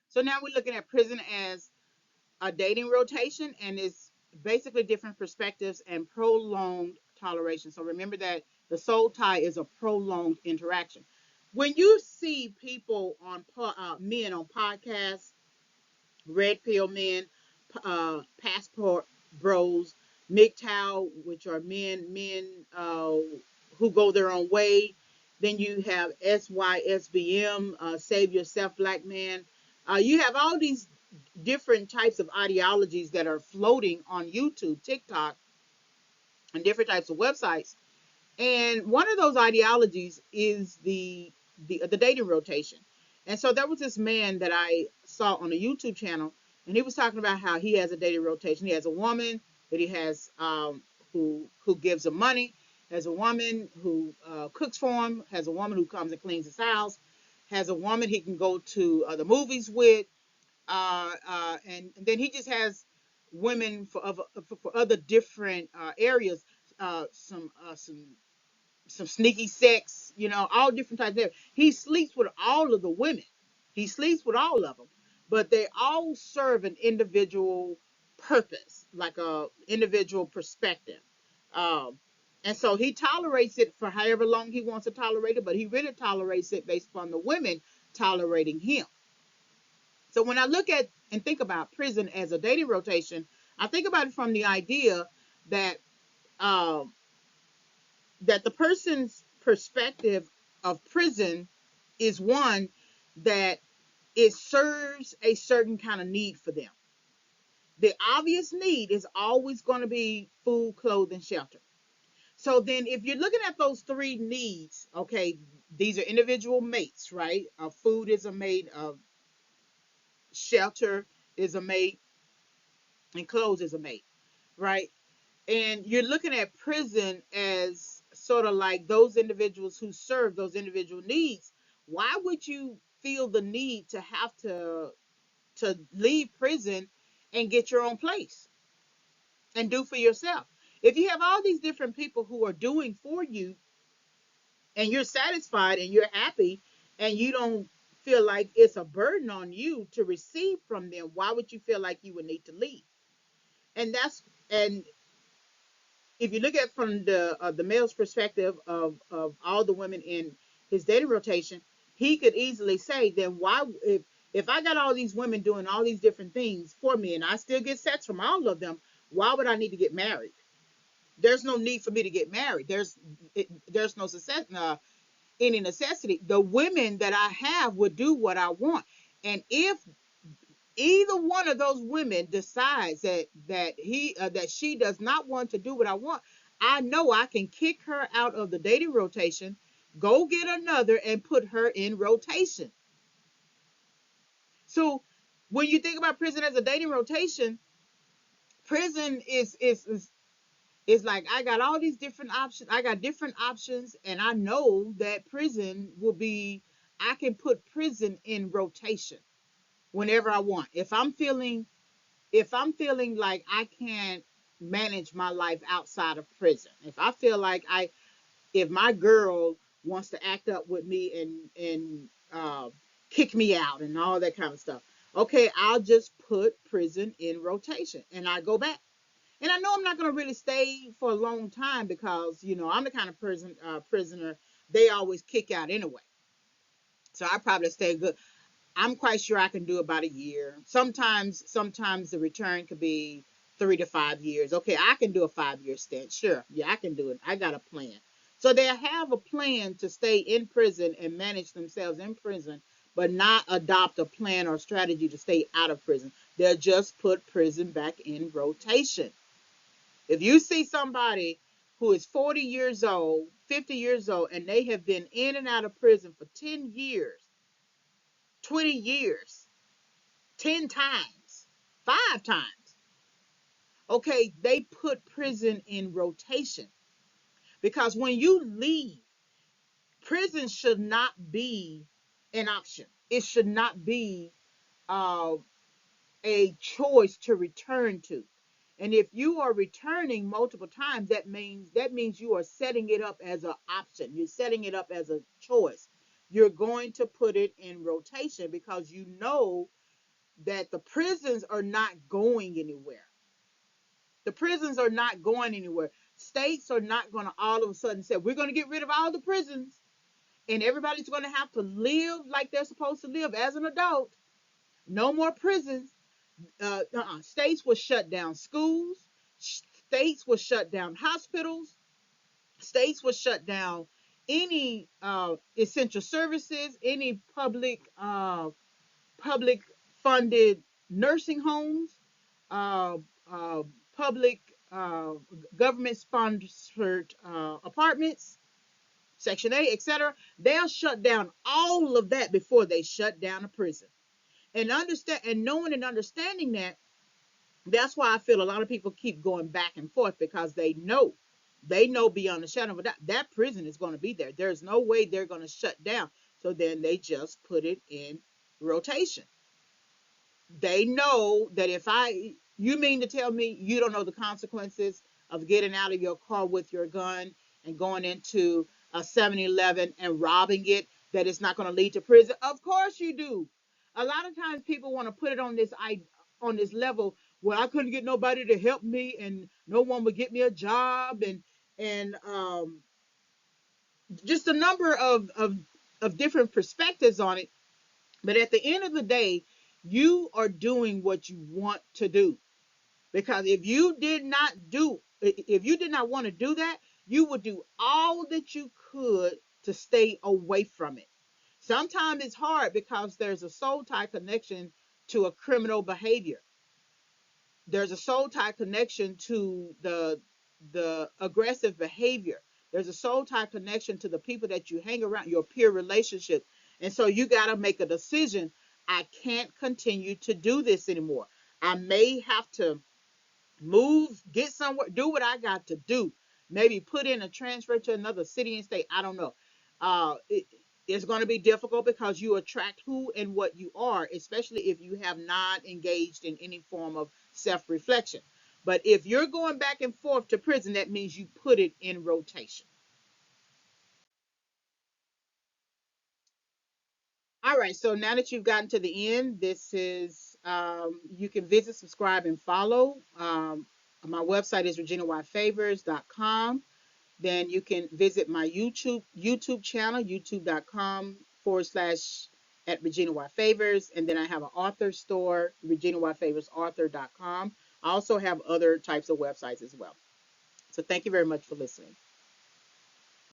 So now we're looking at prison as a dating rotation, and it's basically different perspectives and prolonged toleration. So remember that the soul tie is a prolonged interaction. When you see people on men on podcasts, red pill men, passport bros, MGTOW, which are men who go their own way. Then you have SYSBM, Save Yourself Black Man. You have all these different types of ideologies that are floating on YouTube, TikTok, and different types of websites. And one of those ideologies is the dating rotation. And so there was this man that I saw on a YouTube channel, and he was talking about how he has a dating rotation. He has a woman that he has who gives him money, has a woman who cooks for him, has a woman who comes and cleans his house, has a woman he can go to the movies with, and then he just has women for other different areas, some sneaky sex, all different types of. He sleeps with all of the women. He sleeps with all of them, but they all serve an individual purpose, like a individual perspective. Um, and so he tolerates it for however long he wants to tolerate it, but he really tolerates it based upon the women tolerating him. So when I look at and think about prison as a dating rotation, I think about it from the idea that um, that the person's perspective of prison is one that it serves a certain kind of need for them. The obvious need is always going to be food, clothing, shelter. So then, if you're looking at those three needs, okay, these are individual mates, right? Food is a mate, shelter is a mate, and clothes is a mate, right? And you're looking at prison as sort of like those individuals who serve those individual needs. Why would you feel the need to have to leave prison and get your own place and do for yourself? If you have all these different people who are doing for you and you're satisfied and you're happy and you don't feel like it's a burden on you to receive from them, why would you feel like you would need to leave? And that's and if you look at from the male's perspective of all the women in his dating rotation, he could easily say, then why if I got all these women doing all these different things for me and I still get sex from all of them, why would I need to get married? There's no need for me to get married. There's no success, any necessity. The women that I have would do what I want, and if either one of those women decides that she does not want to do what I want, I know I can kick her out of the dating rotation, go get another, and put her in rotation. So when you think about prison as a dating rotation, prison is like I got all these different options. I got different options, and I know that prison will be. I can put prison in rotation whenever I want. If I'm feeling like I can't manage my life outside of prison, if I feel like if my girl wants to act up with me and kick me out and all that kind of stuff, okay, I'll just put prison in rotation and I go back. And I know I'm not going to really stay for a long time because I'm the kind of prisoner they always kick out anyway. So I probably stay good. I'm quite sure I can do about a year. Sometimes the return could be 3 to 5 years. Okay, I can do a 5 year stint. Sure, yeah, I can do it. I got a plan. So they have a plan to stay in prison and manage themselves in prison, but not adopt a plan or strategy to stay out of prison. They'll just put prison back in rotation. If you see somebody who is 40 years old, 50 years old, and they have been in and out of prison for 10 years, 20 years, 10 times, 5 times. Okay, they put prison in rotation because when you leave, prison should not be an option. It should not be uh, a choice to return to. And if you are returning multiple times, that means you are setting it up as an option. You're setting it up as a choice. You're going to put it in rotation because you know that the prisons are not going anywhere. The prisons are not going anywhere. States are not going to all of a sudden say, we're going to get rid of all the prisons and everybody's going to have to live like they're supposed to live as an adult. No more prisons. States will shut down schools. States will shut down hospitals. States will shut down any essential services, any public funded nursing homes, uh, uh, public government sponsored apartments, Section 8, etc. They'll shut down all of that before they shut down a prison. And understand and knowing and understanding that, that's why I feel a lot of people keep going back and forth because they know beyond a shadow of a doubt that prison is going to be there. There's no way they're going to shut down. So then they just put it in rotation. They know that you mean to tell me you don't know the consequences of getting out of your car with your gun and going into a 7-Eleven and robbing it, that it's not going to lead to prison? Of course you do. A lot of times people want to put it on this level where I couldn't get nobody to help me and no one would get me a job, and just a number of different perspectives on it. But at the end of the day, you are doing what you want to do. Because if you did not want to do that, you would do all that you could to stay away from it. Sometimes it's hard because there's a soul tie connection to a criminal behavior. There's a soul tie connection to the aggressive behavior. There's a soul tie connection to the people that you hang around, your peer relationships. And so you got to make a decision. I can't continue to do this anymore. I may have to move, get somewhere, do what I got to do. Maybe put in a transfer to another city and state. I don't know. It's going to be difficult because you attract who and what you are, especially if you have not engaged in any form of self reflection. But if you're going back and forth to prison, that means you put it in rotation. All right. So now that you've gotten to the end, this is you can visit, subscribe, and follow. My website is reginayfavors.com. Then you can visit my YouTube channel, youtube.com// at Regina Y Favors. And then I have an author store, reginayfavorsauthor.com. I also have other types of websites as well. So thank you very much for listening.